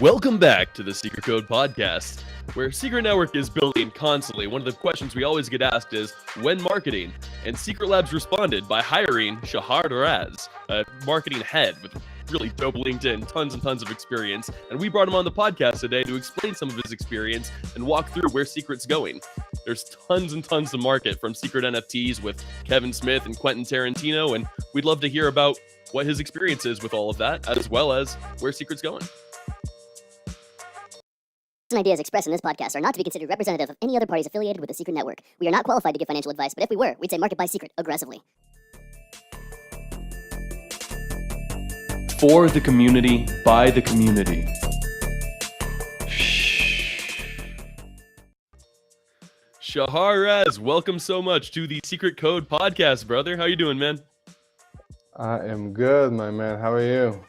Welcome back to the Secret Code Podcast, where Secret Network is building constantly. One of the questions we always get asked is, when marketing? And Secret Labs responded by hiring Shahar Raz, a marketing head with really dope LinkedIn, tons and tons of experience. And we brought him on the podcast today to explain some of his experience and walk through where Secret's going. There's tons and tons to market from Secret NFTs with Kevin Smith and Quentin Tarantino, and we'd love to hear about what his experience is with all of that, as well as where Secret's going. And ideas expressed in this podcast are not to be considered representative of any other parties affiliated with the Secret Network. We are not qualified to give financial advice, but if we were, we'd say market by Secret aggressively. For the community, by the community. Shahar Raz, welcome so much to the Secret Code Podcast, brother. How you doing, man? I am good, my man. How are you?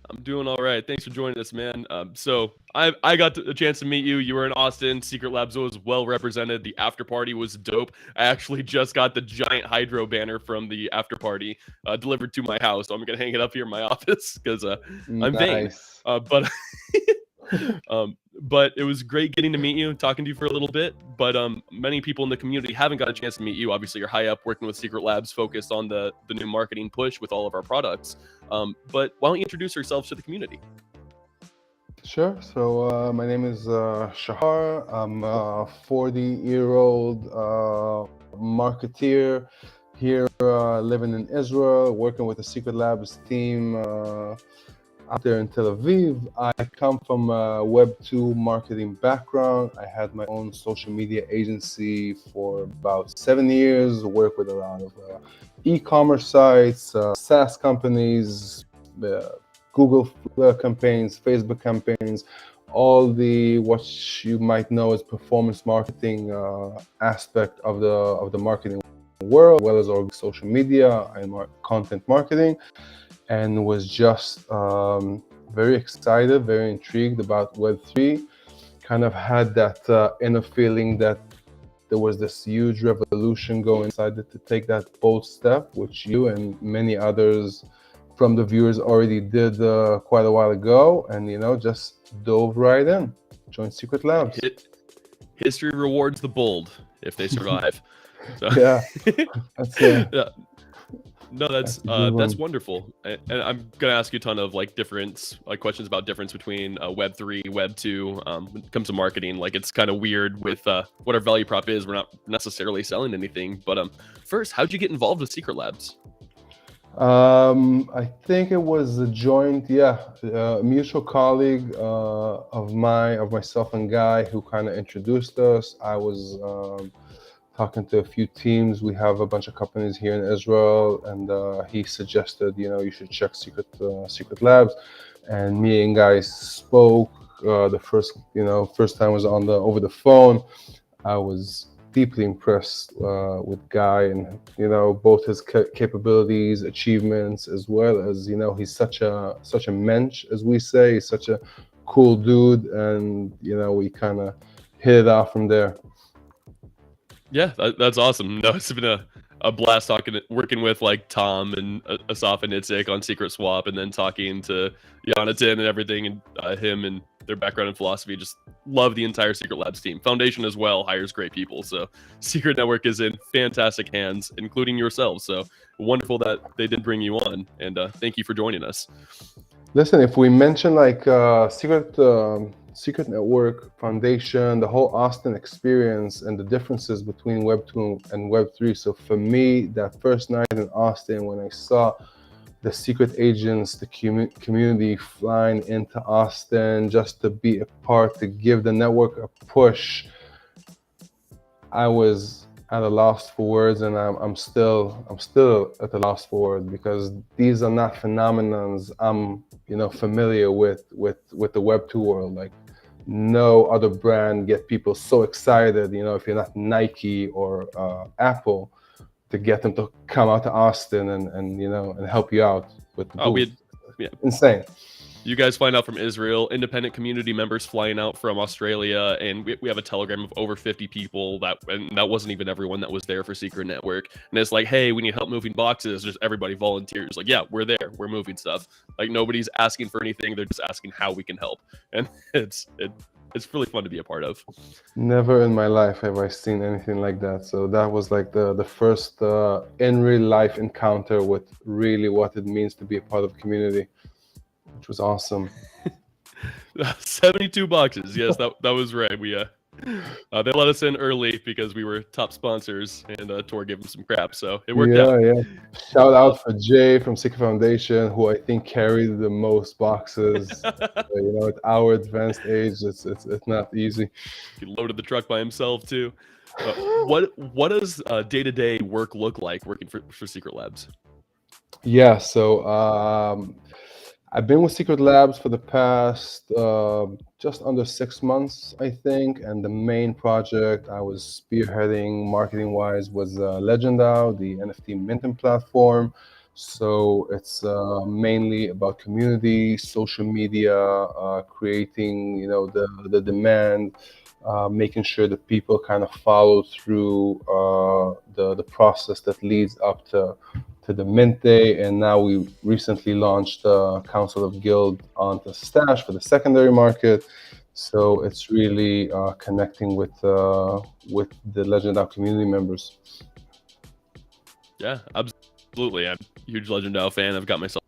I'm doing all right. Thanks for joining us, man. So I got a chance to meet you. You were in Austin. Secret Labs was well represented. The after party was dope. I actually just got the giant hydro banner from the after party delivered to my house. So I'm gonna hang it up here in my office because I'm vain. But it was great getting to meet you, talking to you for a little bit. But many people in the community haven't got a chance to meet you. Obviously, you're high up working with Secret Labs, focused on the new marketing push with all of our products. But why don't you introduce yourselves to the community? Sure. So my name is Shahar. I'm a 40-year-old marketeer here living in Israel, working with the Secret Labs team out there in Tel Aviv. I come from a Web 2 marketing background. I had my own social media agency for about 7 years, worked with a lot of e-commerce sites, SaaS companies, Google campaigns, Facebook campaigns, all the what you might know as performance marketing aspect of the marketing world, as well as our social media and content marketing. And was just very excited, very intrigued about Web3. Kind of had that inner feeling that there was this huge revolution going. Decided to take that bold step, which you and many others from the viewers already did quite a while ago, and just dove right in. Joined Secret Labs. History rewards the bold if they survive. So. Yeah, that's it. Yeah. No, that's wonderful, and I'm gonna ask you a ton of different questions about difference between Web 3, Web 2. When it comes to marketing, it's kind of weird with what our value prop is. We're not necessarily selling anything, but first, how'd you get involved with Secret Labs? I think it was a joint, a mutual colleague of myself and Guy who kind of introduced us. I was talking to a few teams. We have a bunch of companies here in Israel, and he suggested, you should check Secret Labs. And me and Guy spoke. The first time was over the phone. I was deeply impressed with Guy and both his capabilities, achievements, as well as he's such a mensch, as we say. He's such a cool dude, and we kind of hit it off from there. Yeah, that's awesome. No, it's been a blast working with Tom and Asaf and Itzik on Secret Swap, and then talking to Jonathan and everything, and him and their background in philosophy. Just love the entire Secret Labs team. Foundation as well hires great people. So Secret Network is in fantastic hands, including yourselves. So wonderful that they did bring you on, and thank you for joining us. Listen, if we mention Secret Network, Foundation, the whole Austin experience, and the differences between Web 2 and Web 3. So for me, that first night in Austin, when I saw the secret agents, the community flying into Austin just to be a part, to give the network a push, I was at a loss for words, and I'm still at a loss for words, because these are not phenomenons I'm familiar with the Web 2 world. No other brand get people so excited, if you're not Nike or Apple, to get them to come out to Austin and help you out with the booth. Insane. You guys flying out from Israel, independent community members flying out from Australia, and we have a telegram of over 50 people and that wasn't even everyone that was there for Secret Network. And it's like, hey, we need help moving boxes. Just everybody volunteers. Like, yeah, we're there. We're moving stuff. Like nobody's asking for anything. They're just asking how we can help. And it's really fun to be a part of. Never in my life have I seen anything like that. So that was like the first in real life encounter with really what it means to be a part of the community, which was awesome. 72 boxes. Yes, that was right. We they let us in early because we were top sponsors, and Tor gave them some crap, so it worked out. Yeah. Shout out for Jay from Secret Foundation, who I think carried the most boxes. At our advanced age, it's not easy. He loaded the truck by himself too. What does day-to-day work look like working for Secret Labs? Yeah, so I've been with Secret Labs for the past just under 6 months, I think, and the main project I was spearheading marketing-wise was LegendDAO, the NFT minting platform. So it's mainly about community, social media, creating, the demand, making sure that people kind of follow through the process that leads up to the mint day. And now we recently launched Council of Guild onto Stash for the secondary market. So it's really connecting with the LegendDAO community members. Yeah, absolutely. I'm a huge LegendDAO fan. I've got myself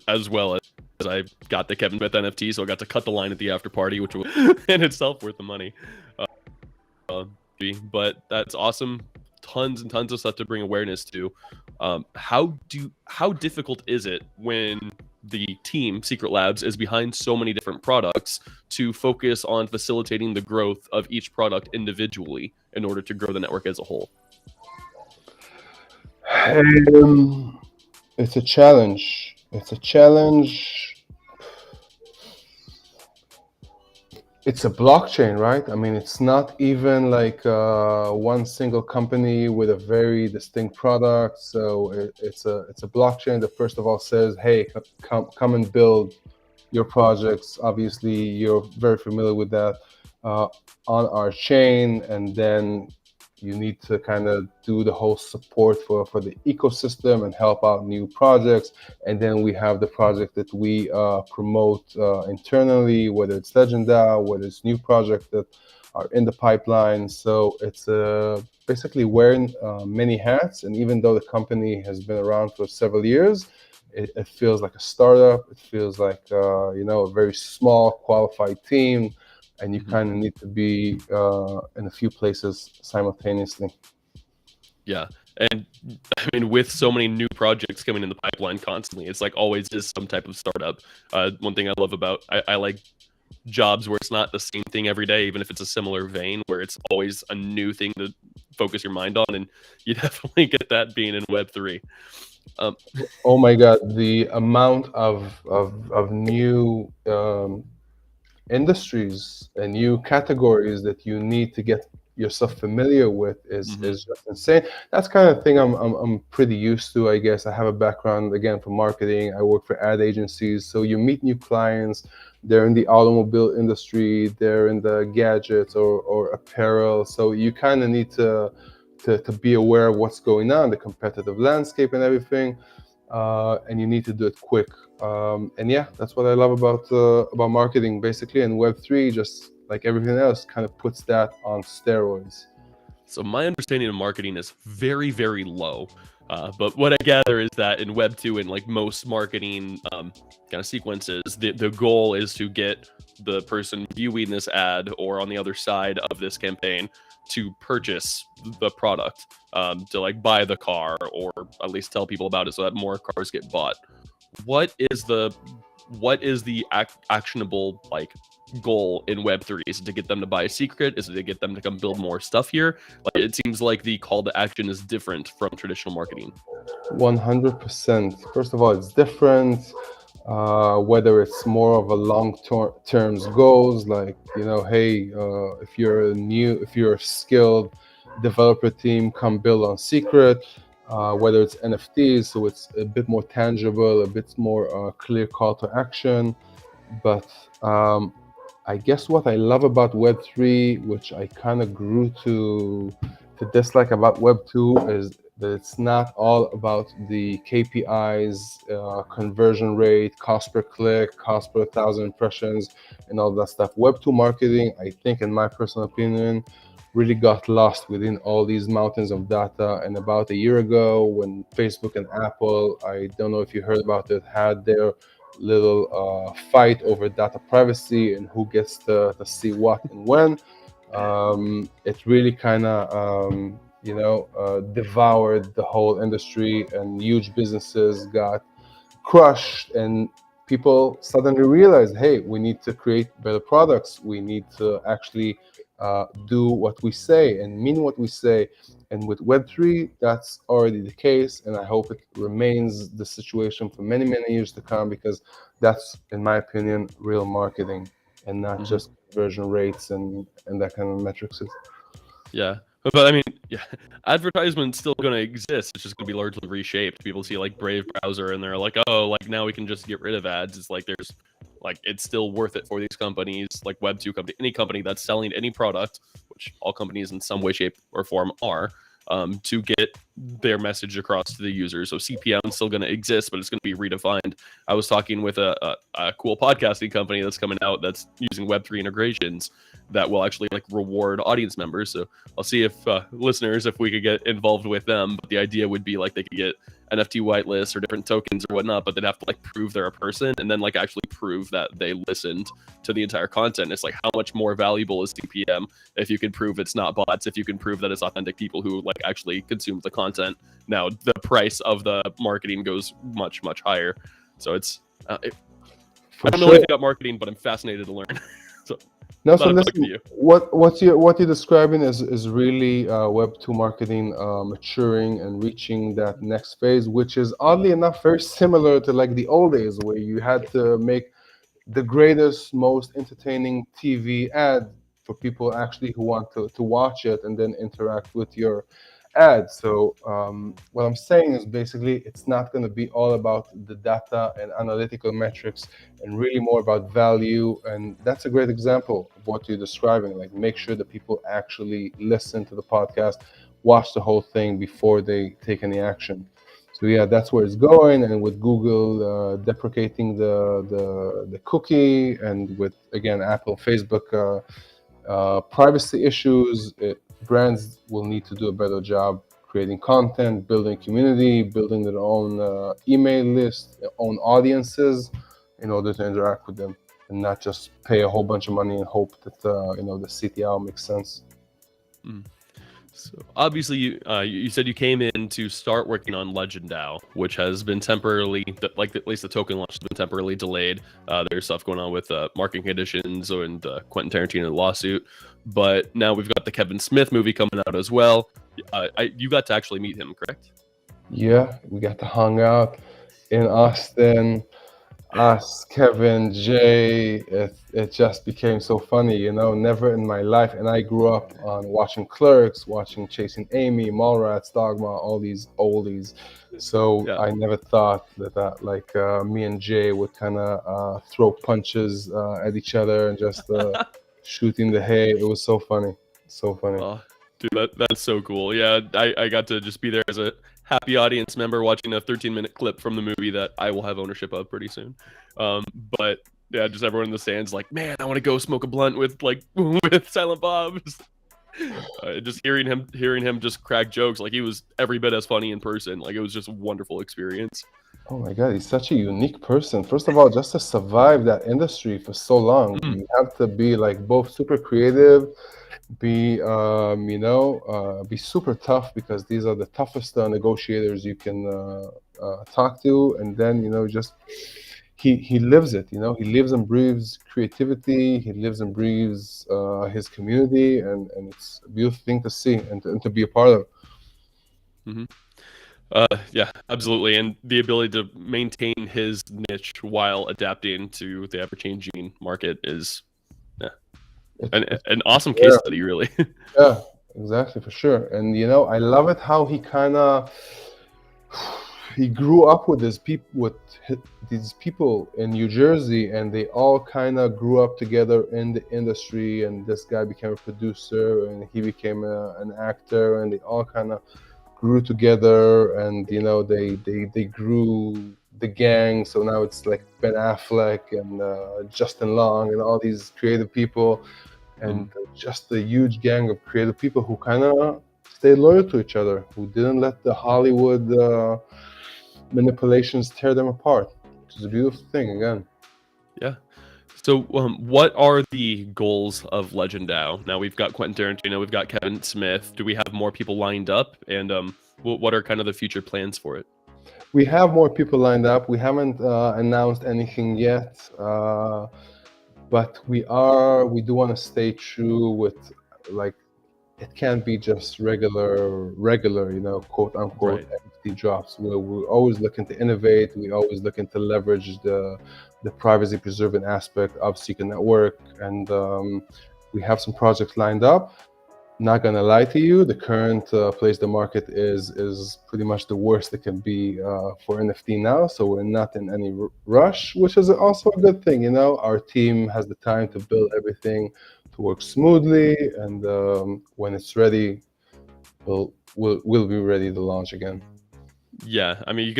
as well as I got the Kevin Smith NFT, so I got to cut the line at the after party, which was in itself worth the money. But that's awesome. Tons and tons of stuff to bring awareness to. How difficult is it when the team Secret Labs is behind so many different products to focus on facilitating the growth of each product individually in order to grow the network as a whole? It's a challenge. It's a blockchain, right? I mean, it's not even like one single company with a very distinct product. So it's a blockchain that first of all says, hey, come and build your projects. Obviously, you're very familiar with that on our chain, and then you need to kind of do the whole support for the ecosystem and help out new projects. And then we have the project that we promote internally, whether it's LegendDAO, whether it's new projects that are in the pipeline. So it's basically wearing many hats. And even though the company has been around for several years, it feels like a startup. It feels like a very small, qualified team. And you kind of need to be in a few places simultaneously. Yeah. And I mean, with so many new projects coming in the pipeline constantly, it's like always is some type of startup. One thing I love about, I like jobs where it's not the same thing every day, even if it's a similar vein, where it's always a new thing to focus your mind on. And you definitely get that being in Web3. Oh my God, the amount of new industries and new categories that you need to get yourself familiar with is just insane. That's kind of thing I'm pretty used to, I guess. I have a background again for marketing. I work for ad agencies, so you meet new clients. They're in the automobile industry, they're in the gadgets or apparel. So you kind of need to be aware of what's going on, the competitive landscape and everything. And you need to do it quick. And yeah, that's what I love about marketing, basically. And Web3, just like everything else, kind of puts that on steroids. So my understanding of marketing is very, very low. But what I gather is that in Web2 and like most marketing kind of sequences, the goal is to get the person viewing this ad or on the other side of this campaign to purchase the product, to like buy the car or at least tell people about it so that more cars get bought. What is the actionable like goal in Web3? Is it to get them to buy a secret? Is it to get them to come build more stuff here? Like, it seems like the call to action is different from traditional marketing. 100%. First of all, it's different. Whether it's more of a long-term goals, like, hey, if you're a skilled developer team, come build on secret. whether it's NFTs, so it's a bit more tangible, a bit more clear call to action. But I guess what I love about Web3, which I kind of grew to dislike about Web2, is that it's not all about the KPIs, conversion rate, cost per click, cost per 1,000 impressions, and all that stuff. Web2 marketing, I think, in my personal opinion, really got lost within all these mountains of data. And about a year ago, when Facebook and Apple, I don't know if you heard about it, had their little fight over data privacy and who gets to see what and when, it really kind of devoured the whole industry, and huge businesses got crushed, and people suddenly realized, hey, we need to create better products, we need to actually do what we say and mean what we say. And with Web3, that's already the case, and I hope it remains the situation for many, many years to come, because that's, in my opinion, real marketing, and not just conversion rates and that kind of metrics. Yeah. But I mean, yeah, advertisement's still going to exist. It's just going to be largely reshaped. People see like Brave browser and they're like, oh, like now we can just get rid of ads. It's like it's still worth it for these companies, like Web2 company, any company that's selling any product, which all companies in some way, shape, or form are, to get their message across to the users. So CPM is still going to exist, but it's going to be redefined. I was talking with a cool podcasting company that's coming out that's using Web3 integrations that will actually like reward audience members. So I'll see if listeners, if we could get involved with them. But the idea would be like they could get NFT whitelists or different tokens or whatnot, but they'd have to like prove they're a person and then like actually prove that they listened to the entire content. It's like, how much more valuable is CPM if you can prove it's not bots, if you can prove that it's authentic people who like actually consume the content. Now the price of the marketing goes much, much higher. So it's I don't know anything about marketing, but I'm fascinated to learn. So no, so listen, what you're describing is really Web2 marketing maturing and reaching that next phase, which is oddly enough very similar to like the old days, where you had to make the greatest, most entertaining TV ad for people actually who want to watch it and then interact with your ad. So what I'm saying is basically it's not going to be all about the data and analytical metrics, and really more about value. And that's a great example of what you're describing. Like, make sure that people actually listen to the podcast, watch the whole thing before they take any action. So yeah, that's where it's going. And with Google deprecating the cookie, and with, again, Apple, Facebook privacy issues, brands will need to do a better job creating content, building community, building their own email list, their own audiences, in order to interact with them, and not just pay a whole bunch of money and hope that the CTR makes sense. So obviously, you said you came in to start working on Legend DAO, which has been temporarily, like at least the token launch has been temporarily delayed. There's stuff going on with marketing conditions and Quentin Tarantino lawsuit. But now we've got the Kevin Smith movie coming out as well. You got to actually meet him, correct? Yeah, we got to hang out in Austin. Us, Kevin, Jay, it just became so funny, never in my life. And I grew up on watching Clerks, watching Chasing Amy, Mallrats, Dogma, all these oldies. So yeah. I never thought that me and Jay would kind of throw punches at each other and just shooting the hay. It was so funny. So funny. Oh, dude, that's so cool. Yeah, I got to just be there as a happy audience member watching a 13-minute clip from the movie that I will have ownership of pretty soon. But yeah, just everyone in the stands like, man, I want to go smoke a blunt with Silent Bob. Just hearing him just crack jokes, like he was every bit as funny in person. Like, it was just a wonderful experience. Oh my God, he's such a unique person. First of all, just to survive that industry for so long, you have to be like both super creative, be be super tough, because these are the toughest negotiators you can talk to. And then just he lives it. He lives and breathes creativity. He lives and breathes his community, and it's a beautiful thing to see and to be a part of. Yeah, absolutely. And the ability to maintain his niche while adapting to the ever-changing market is an awesome case study, really. Yeah, exactly, for sure. And I love it how he kind of He grew up with these people in New Jersey, and they all kind of grew up together in the industry. And this guy became a producer, and he became an actor, and they all kind of grew together. And they grew the gang. So now it's like Ben Affleck and Justin Long and all these creative people, and just a huge gang of creative people who kind of stayed loyal to each other, who didn't let the Hollywood manipulations tear them apart, which is a beautiful thing again. Yeah. So, what are the goals of Legend Now? Now we've got Quentin Tarantino, we've got Kevin Smith. Do we have more people lined up? And what are kind of the future plans for it? We have more people lined up. We haven't announced anything yet, but we do want to stay true with, like, it can't be just regular, quote unquote, Right. NFT drops. We're always looking to innovate. We always looking to leverage the privacy preserving aspect of Secret Network, and we have some projects lined up. Not gonna lie to you, the current place the market is pretty much the worst it can be for NFT now. So we're not in any rush, which is also a good thing. Our team has the time to build everything to work smoothly, and when it's ready, we'll be ready to launch again. Yeah, I mean,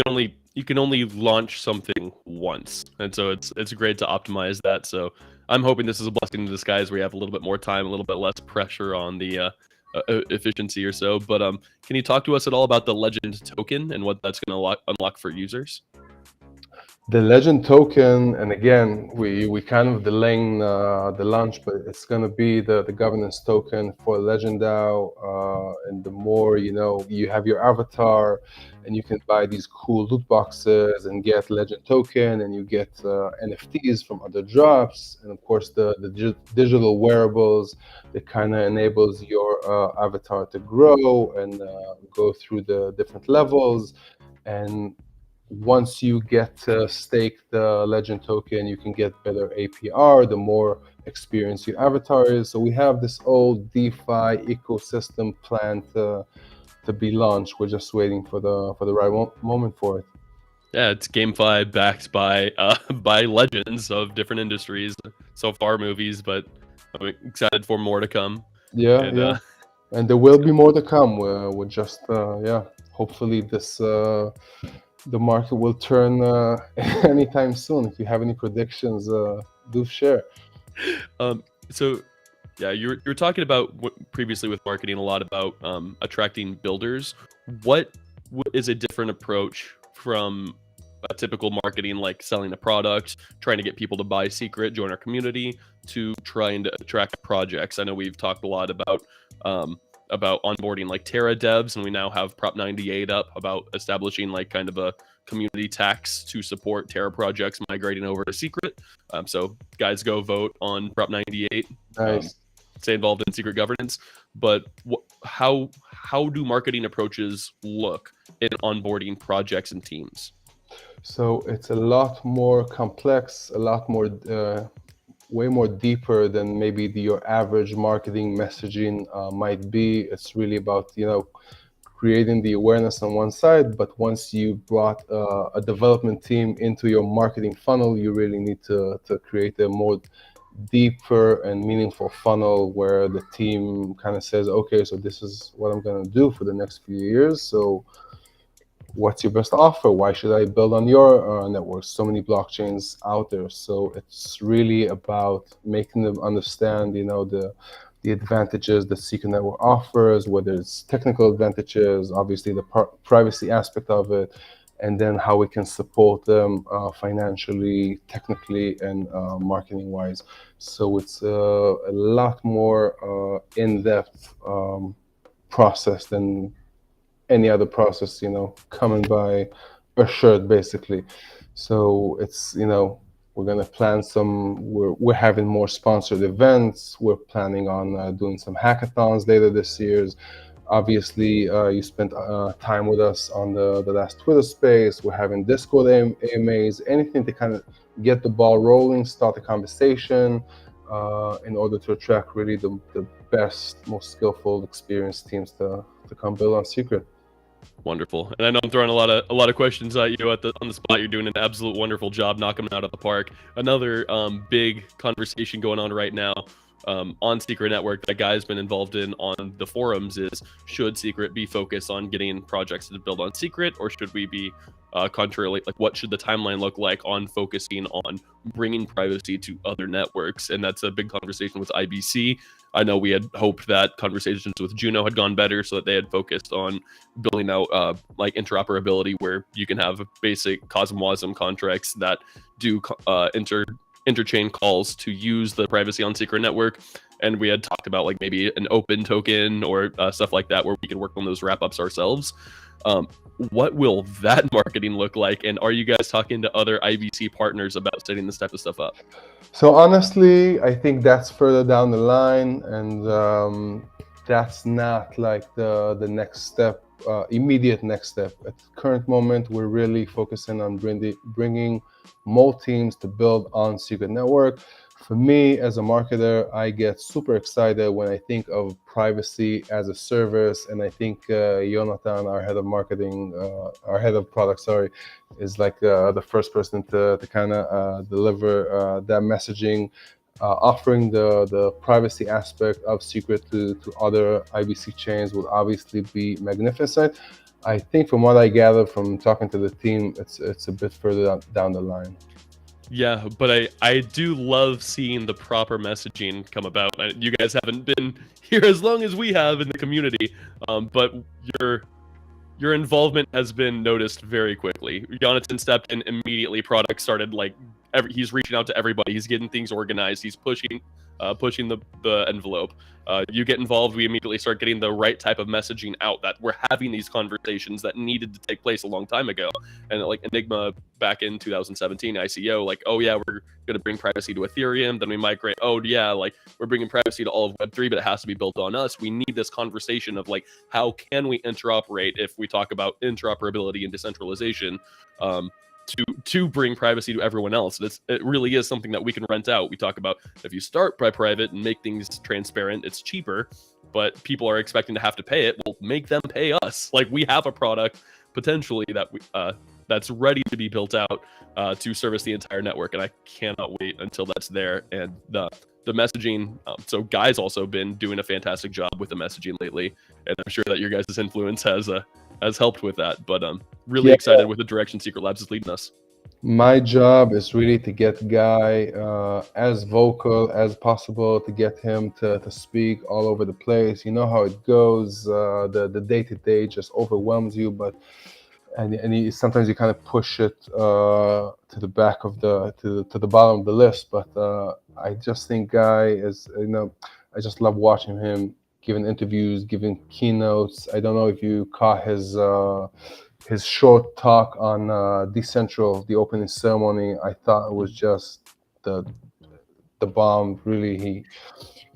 you can only launch something once, and so it's great to optimize that. So I'm hoping this is a blessing in disguise where you have a little bit more time, a little bit less pressure on the efficiency or so. But can you talk to us at all about the Legend token and what that's going to unlock for users? The Legend token, and again, we kind of delaying the launch, but it's gonna be the governance token for Legend DAO. And the more you have your avatar, and you can buy these cool loot boxes and get Legend token, and you get NFTs from other drops, and of course the digital wearables that kind of enables your avatar to grow and go through the different levels. And once you get to stake the Legend token, you can get better APR the more experienced your avatar is. So we have this old DeFi ecosystem planned to be launched. We're just waiting for the right moment for it. Yeah, it's GameFi backed by by legends of different industries. So far, movies, but I'm excited for more to come. Yeah, And yeah. And there will be more to come. We're just yeah. Hopefully the market will turn anytime soon. If you have any predictions, do share. um, so yeah, you're talking about previously with marketing a lot about attracting builders. What is a different approach from a typical marketing, like selling a product, trying to get people to buy Secret, join our community, to trying to attract projects? I know we've talked a lot about onboarding like Terra devs, and we now have Prop 98 up about establishing like kind of a community tax to support Terra projects migrating over to Secret. So guys, go vote on Prop 98. Nice. Stay involved in secret governance. But how do marketing approaches look in onboarding projects and teams? So it's a lot more complex, a lot more, way more deeper than maybe your average marketing messaging might be. It's really about creating the awareness on one side, but once you brought a development team into your marketing funnel, you really need to create a more deeper and meaningful funnel where the team kind of says, okay, so this is what I'm going to do for the next few years. So what's your best offer? Why should I build on your network? So many blockchains out there. So it's really about making them understand, the advantages that Secret Network offers, whether it's technical advantages, obviously the privacy aspect of it, and then how we can support them financially, technically, and marketing-wise. So it's a lot more in-depth process than any other process, coming by a shirt, basically. So it's, we're gonna plan we're having more sponsored events. We're planning on doing some hackathons later this year. Obviously, you spent time with us on the last Twitter space. We're having Discord AMAs, anything to kind of get the ball rolling, start the conversation, in order to attract really the best, most skillful, experienced teams to come build on Secret. Wonderful. And I know I'm throwing a lot of questions at you on the spot. You're doing an absolute wonderful job knocking them out of the park. Another big conversation going on right now on Secret Network that Guy's been involved in on the forums is, should Secret be focused on getting projects to build on Secret, or should we be contrarily, like what should the timeline look like on focusing on bringing privacy to other networks? And that's a big conversation with IBC. I know we had hoped that conversations with Juno had gone better, so that they had focused on building out like interoperability, where you can have basic COSM-WASM contracts that do interchain calls to use the privacy on Secret Network. And we had talked about like maybe an open token or stuff like that, where we can work on those wrap ups ourselves. What will that marketing look like? And are you guys talking to other IBC partners about setting this type of stuff up? So honestly, I think that's further down the line, and that's not like the next step, immediate next step. At the current moment, we're really focusing on bringing more teams to build on Secret Network. For me, as a marketer, I get super excited when I think of privacy as a service, and I think Jonathan, our head of marketing, our head of product, sorry, is like the first person to kind of deliver that messaging, offering the privacy aspect of Secret to other IBC chains would obviously be magnificent. I think from what I gathered from talking to the team, it's a bit further down the line. Yeah, but I do love seeing the proper messaging come about. You guys haven't been here as long as we have in the community, but your involvement has been noticed very quickly. Jonathan stepped in immediately. Product started like he's reaching out to everybody. He's getting things organized. He's pushing the envelope. You get involved, we immediately start getting the right type of messaging out, that we're having these conversations that needed to take place a long time ago. And like Enigma back in 2017 ICO, like, oh yeah, we're going to bring privacy to Ethereum, then we migrate. Oh yeah, like we're bringing privacy to all of Web3, but it has to be built on us. We need this conversation of like, how can we interoperate if we talk about interoperability and decentralization, to bring privacy to everyone else. It really is something that we can rent out. We talk about, if you start by private and make things transparent, it's cheaper, but people are expecting to have to pay it. Well, make them pay us. Like, we have a product potentially that that's ready to be built out to service the entire network, and I cannot wait until that's there. And the messaging, so Guy's also been doing a fantastic job with the messaging lately, and I'm sure that your guys' influence has helped with that. But really excited with the direction Secret Labs is leading us. My job is really to get Guy as vocal as possible, to get him to speak all over the place. You know how it goes. The day-to-day just overwhelms you, but sometimes you kind of push it to the back of to the bottom of the list. But I just think Guy is, I just love watching him giving interviews, giving keynotes. I don't know if you caught his short talk on Decentral, the opening ceremony. I thought it was just the bomb. Really,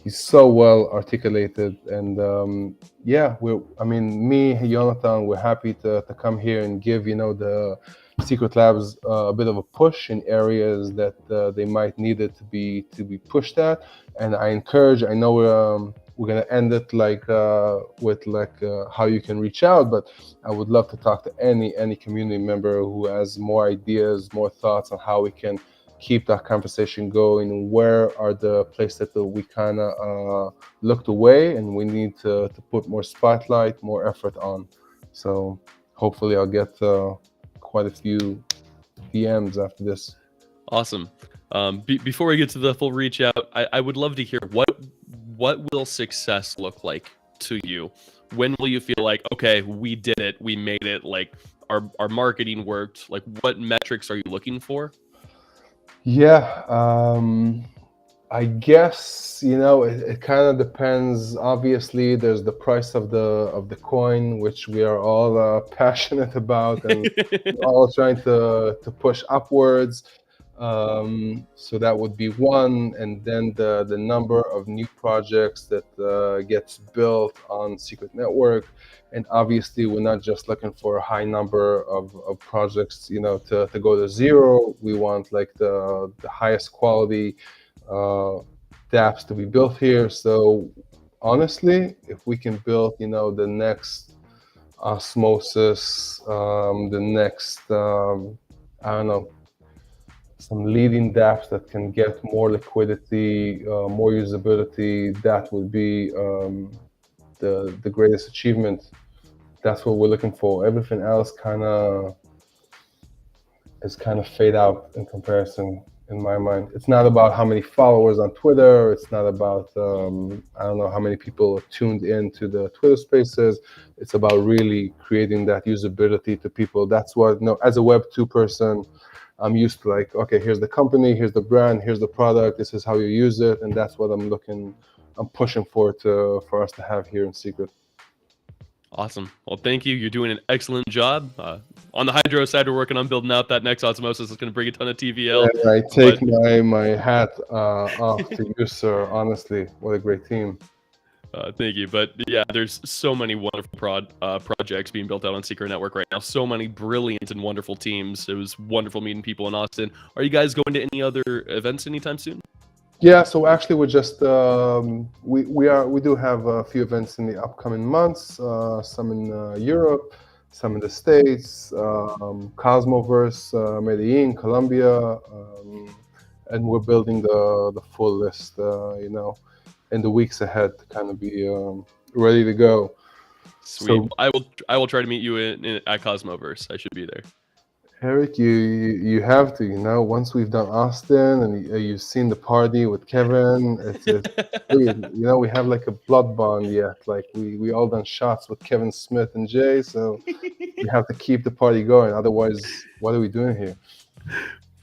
he's so well articulated, and yeah, me, Jonathan, we're happy to come here and give the Secret Labs a bit of a push in areas that they might need it to be pushed at. And I know we're gonna end it with how you can reach out, but I would love to talk to any community member who has more ideas, more thoughts on how we can keep that conversation going. Where are the places that we kind of looked away and we need to put more spotlight, more effort on? So hopefully I'll get quite a few DMs after this. Awesome. Before we get to the full reach out, I would love to hear what will success look like to you? When will you feel like, okay, we did it, we made it, like our marketing worked? Like, what metrics are you looking for? Yeah, I guess it kind of depends. Obviously, there's the price of the coin, which we are all passionate about, and we're all trying to push upwards. So that would be one, and then the number of new projects that gets built on Secret Network. And obviously, we're not just looking for a high number of projects, to go to zero. We want like the highest quality dApps to be built here. So honestly, if we can build, the next osmosis, the next, I don't know, some leading dApps that can get more liquidity, more usability. That would be the greatest achievement. That's what we're looking for. Everything else is kind of fade out in comparison in my mind. It's not about how many followers on Twitter. It's not about I don't know how many people are tuned in to the Twitter Spaces. It's about really creating that usability to people. That's what, as a Web 2 person, I'm used to, like, okay, here's the company, here's the brand, here's the product, this is how you use it, and that's what I'm pushing for us to have here in Secret. Awesome. Well, thank you. You're doing an excellent job. On the hydro side, we're working on building out that next osmosis that's going to bring a ton of TVL. And I take my hat off to you, sir. Honestly, what a great team. Thank you. But yeah, there's so many wonderful projects being built out on Secret Network right now. So many brilliant and wonderful teams. It was wonderful meeting people in Austin. Are you guys going to any other events anytime soon? Yeah, so actually we're just we do have a few events in the upcoming months. Some in Europe, some in the States, Cosmoverse, Medellin, Colombia, and we're building the full list. In the weeks ahead to kind of be ready to go. Sweet. So, I will try to meet you at Cosmoverse. I should be there. Eric, you have to, once we've done Austin and you've seen the party with Kevin, we have like a blood bond yet. Like we all done shots with Kevin Smith and Jay, so we have to keep the party going. Otherwise, what are we doing here?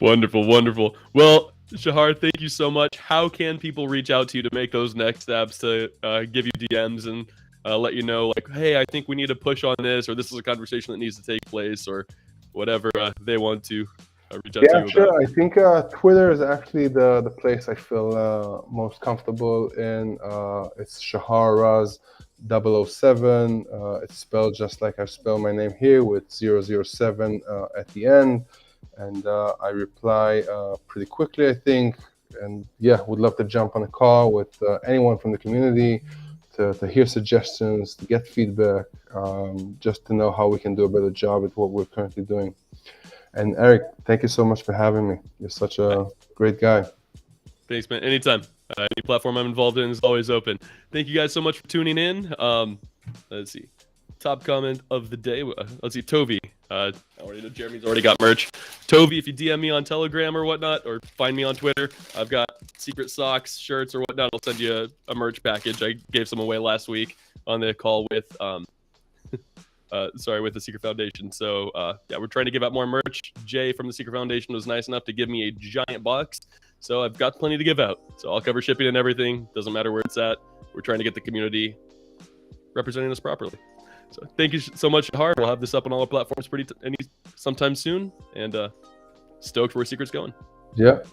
Wonderful, wonderful. Well, Shahar, thank you so much. How can people reach out to you to make those next steps, to give you DMs and let you know, like, hey, I think we need to push on this, or this is a conversation that needs to take place, or whatever they want to reach out to you about? Sure. I think Twitter is actually the place I feel most comfortable in. It's Shahar Raz 007. It's spelled just like I spell my name here, with 007 at the end. And I reply pretty quickly, I think. And yeah, would love to jump on a call with anyone from the community to hear suggestions, to get feedback, just to know how we can do a better job at what we're currently doing. And Eric, thank you so much for having me. You're such a great guy. Thanks, man. Anytime. Any platform I'm involved in is always open. Thank you guys so much for tuning in. Let's see. Top comment of the day. Let's see. Tovi. I already know Jeremy's already got merch. Tovi, if you DM me on Telegram or whatnot, or find me on Twitter, I've got secret socks, shirts, or whatnot. I'll send you a merch package. I gave some away last week on the call with with the Secret Foundation. So yeah, we're trying to give out more merch. Jay from the Secret Foundation was nice enough to give me a giant box, so I've got plenty to give out. So I'll cover shipping and everything. Doesn't matter where it's at. We're trying to get the community representing us properly. So thank you so much, Shahar. We'll have this up on all our platforms sometime soon, and stoked where Secret's going. Yeah,